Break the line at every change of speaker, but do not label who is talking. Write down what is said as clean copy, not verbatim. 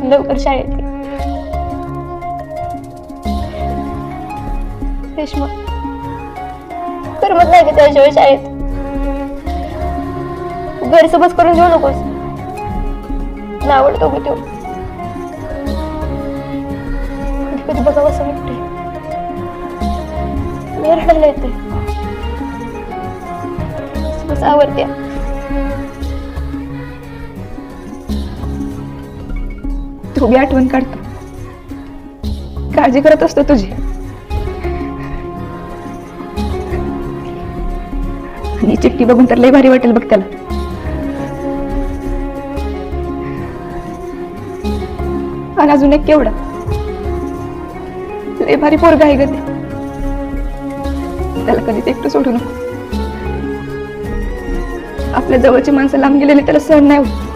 लवकर शाळेत ये. रेश्मा, करमत नाही का त्याशिवाय शाळेत? गैरसमज करून घेऊ नकोस. ना आवडतो मी तो. कधी कधी बघावं असं वाटतंय. मी रडायला येते. बस आवडते.
तू बी आठवण काढतो, काळजी करत असतो तुझी. आणि चिठ्ठी बघून तर लय भारी वाटेल बघ त्याला. आणि अजून एक केवढा लय भारी पोरगा आहे ग ते. त्याला कधीच एकटं सोडू नको. आपल्या जवळची माणसं लांब गेलेली त्याला सहन नाही होत.